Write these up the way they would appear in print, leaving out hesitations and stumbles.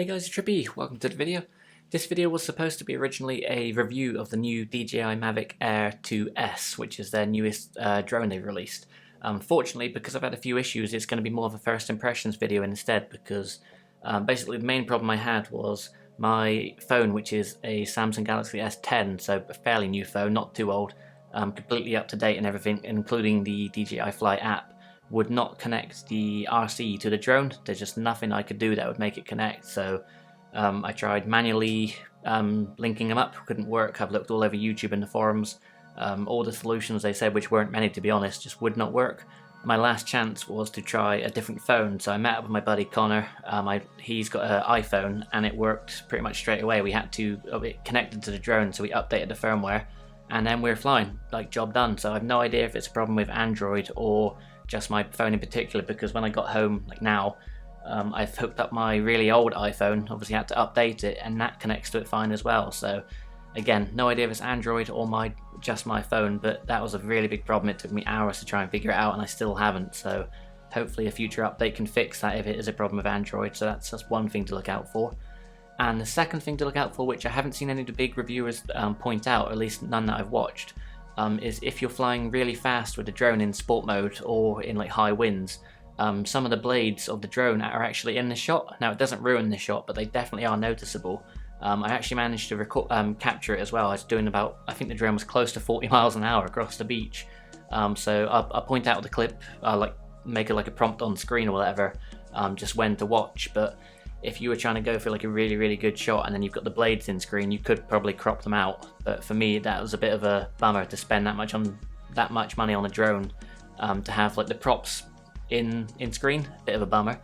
Hey guys, it's Trippy. Welcome to the video. This video was supposed to be originally a review of the new DJI Mavic Air 2S, which is their newest drone they've released. Unfortunately, because I've had a few issues, it's going to be more of a first impressions video instead, because basically the main problem I had was my phone, which is a Samsung Galaxy S10, so a fairly new phone, not too old, completely up to date and everything, including the DJI Fly app, would not connect the RC to the drone. There's just nothing I could do that would make it connect, so I tried manually linking them up, couldn't work. I've looked all over YouTube and the forums. All the solutions they said, which weren't many to be honest, just would not work. My last chance was to try a different phone, so I met up with my buddy Connor. He's got an iPhone and it worked pretty much straight away. We had to it connected to the drone, so we updated the firmware and then we're flying, like job done. So I have no idea if it's a problem with Android or just my phone in particular, because when I got home, like now, I've hooked up my really old iPhone, obviously had to update it, and that connects to it fine as well. So again, no idea if it's Android or just my phone, but that was a really big problem. It took me hours to try and figure it out and I still haven't, so hopefully a future update can fix that if it is a problem with Android. So that's just one thing to look out for. And the second thing to look out for, which I haven't seen any of the big reviewers point out, or at least none that I've watched, is if you're flying really fast with the drone in sport mode or in like high winds, some of the blades of the drone are actually in the shot. Now it doesn't ruin the shot, but they definitely are noticeable. I actually managed to capture it as well. I was doing about, I think the drone was close to 40 miles an hour across the beach. So I'll point out the clip, like make it like a prompt on screen or whatever, just when to watch. But if you were trying to go for like a really good shot and then you've got the blades in screen, you could probably crop them out. But for me, that was a bit of a bummer to spend that much money on a drone, to have like the props in screen. Bit of a bummer.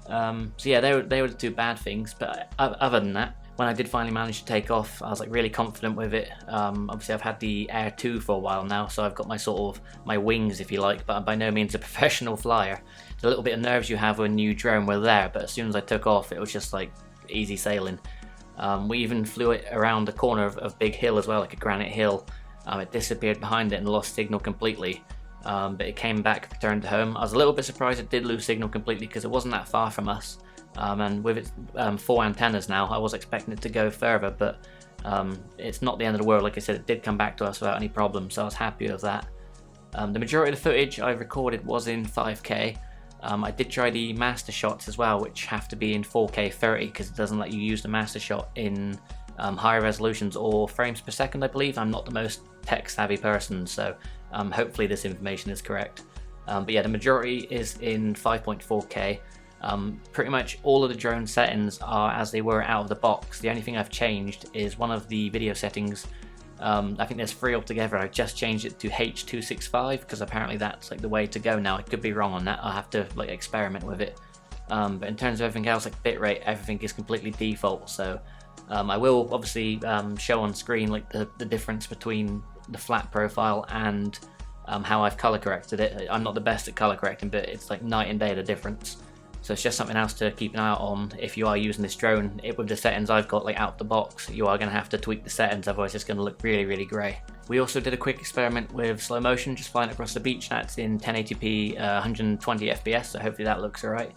So yeah, they were the two bad things. But other than that, when I did finally manage to take off, I was like really confident with it. Obviously I've had the Air 2 for a while now, so I've got my wings, if you like, but I'm by no means a professional flyer. The little bit of nerves you have when you drone were there, but as soon as I took off, it was just like easy sailing. We even flew it around the corner of Big Hill as well, like a granite hill. It disappeared behind it and lost signal completely, but it came back, returned home. I was a little bit surprised it did lose signal completely because it wasn't that far from us. And with its 4 antennas now, I was expecting it to go further, but it's not the end of the world. Like I said, it did come back to us without any problems, so I was happy with that. The majority of the footage I recorded was in 5K. I did try the master shots as well, which have to be in 4K 30 because it doesn't let you use the master shot in higher resolutions or frames per second, I believe. I'm not the most tech savvy person, so hopefully this information is correct. But yeah, the majority is in 5.4K. Pretty much all of the drone settings are as they were out of the box. The only thing I've changed is one of the video settings. I think there's 3 altogether. I've just changed it to H265 because apparently that's like the way to go now. I could be wrong on that. I'll have to like experiment with it. But in terms of everything else, like bitrate, everything is completely default. So I will obviously show on screen like the difference between the flat profile and how I've color corrected it. I'm not the best at color correcting, but it's like night and day the difference. So it's just something else to keep an eye out on if you are using this drone. With the settings I've got like out the box, you are going to have to tweak the settings, otherwise it's going to look really grey. We also did a quick experiment with slow motion, just flying across the beach. That's in 1080p 120 FPS, so hopefully that looks alright.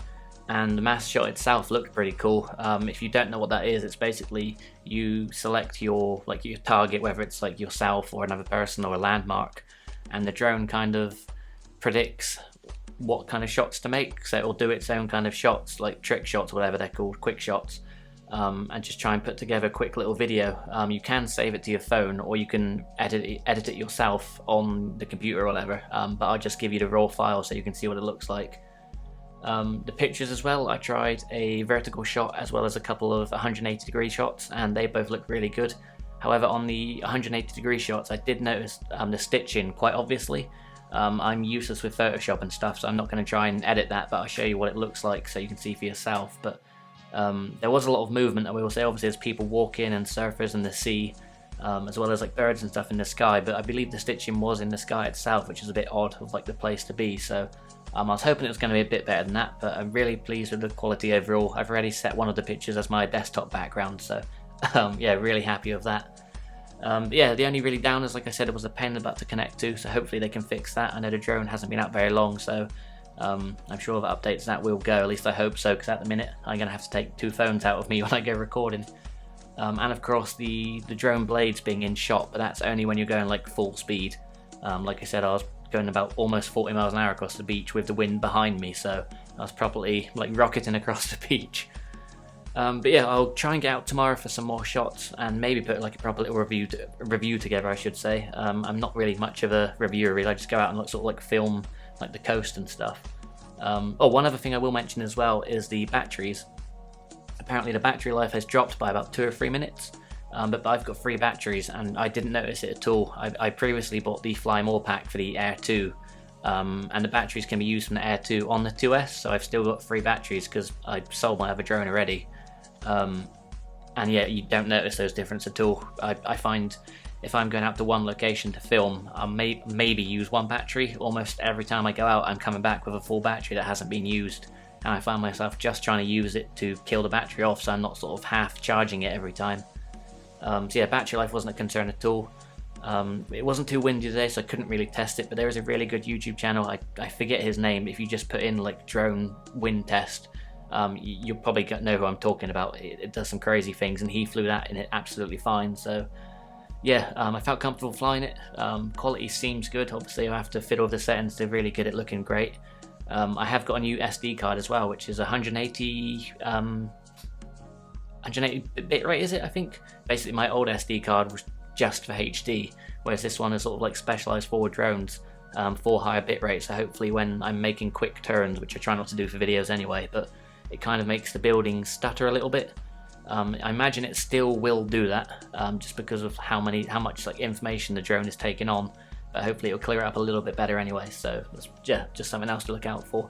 And the master shot itself looked pretty cool. If you don't know what that is, it's basically you select your target, whether it's like yourself or another person or a landmark, and the drone kind of predicts what kind of shots to make. So it'll do its own kind of shots, like trick shots, whatever they're called, quick shots, and just try and put together a quick little video. You can save it to your phone, or you can edit it yourself on the computer or whatever, but I'll just give you the raw file so you can see what it looks like. The pictures as well, I tried a vertical shot as well as a couple of 180 degree shots, and they both look really good. However, on the 180 degree shots, I did notice the stitching quite obviously. I'm useless with Photoshop and stuff, so I'm not going to try and edit that, but I'll show you what it looks like so you can see for yourself. But there was a lot of movement, I will say. Obviously there's people walking and surfers in the sea, as well as like birds and stuff in the sky, but I believe the stitching was in the sky itself, which is a bit odd of like the place to be. So I was hoping it was going to be a bit better than that, but I'm really pleased with the quality overall. I've already set one of the pictures as my desktop background, so yeah, really happy with that. Yeah, the only really downers, like I said, it was a pain in the butt to connect to, so hopefully they can fix that. I know the drone hasn't been out very long, so I'm sure with updates that will go, at least I hope so, because at the minute I'm going to have to take 2 phones out of me when I go recording. And of course the drone blades being in shot, but that's only when you're going like full speed. Like I said, I was going about almost 40 miles an hour across the beach with the wind behind me, so I was probably like rocketing across the beach. But yeah, I'll try and get out tomorrow for some more shots and maybe put like a proper little review together, I should say. I'm not really much of a reviewer, really. I just go out and sort of like film like the coast and stuff. Oh, one other thing I will mention as well is the batteries. Apparently the battery life has dropped by about 2 or 3 minutes, but I've got 3 batteries and I didn't notice it at all. I previously bought the Fly More pack for the Air 2, and the batteries can be used from the Air 2 on the 2S, so I've still got 3 batteries because I sold my other drone already. And yeah, you don't notice those differences at all. I find if I'm going out to one location to film, I'll maybe use 1 battery. Almost every time I go out, I'm coming back with a full battery that hasn't been used. And I find myself just trying to use it to kill the battery off, so I'm not sort of half charging it every time. So yeah, battery life wasn't a concern at all. It wasn't too windy today, so I couldn't really test it, but there is a really good YouTube channel, I forget his name. If you just put in like drone wind test, you'll probably know who I'm talking about. It does some crazy things, and he flew that in it absolutely fine. So yeah, I felt comfortable flying it. Quality seems good. Obviously I have to fiddle with the settings to really get it looking great. I have got a new SD card as well, which is 180 bit rate, is it? I think basically my old SD card was just for HD, whereas this one is sort of like specialized for drones, for higher bit rate. So hopefully when I'm making quick turns, which I try not to do for videos anyway, but it kind of makes the building stutter a little bit. I imagine it still will do that, just because of how much like information the drone is taking on. But hopefully it'll clear it up a little bit better anyway. So that's, yeah, just something else to look out for.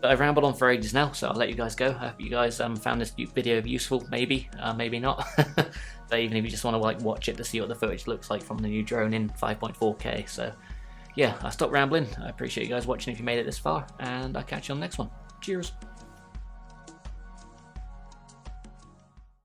But I've rambled on for ages now, so I'll let you guys go. I hope you guys found this video useful. Maybe, maybe not. But even if you just want to like watch it to see what the footage looks like from the new drone in 5.4K. So yeah, I'll stop rambling. I appreciate you guys watching if you made it this far, and I'll catch you on the next one. Cheers.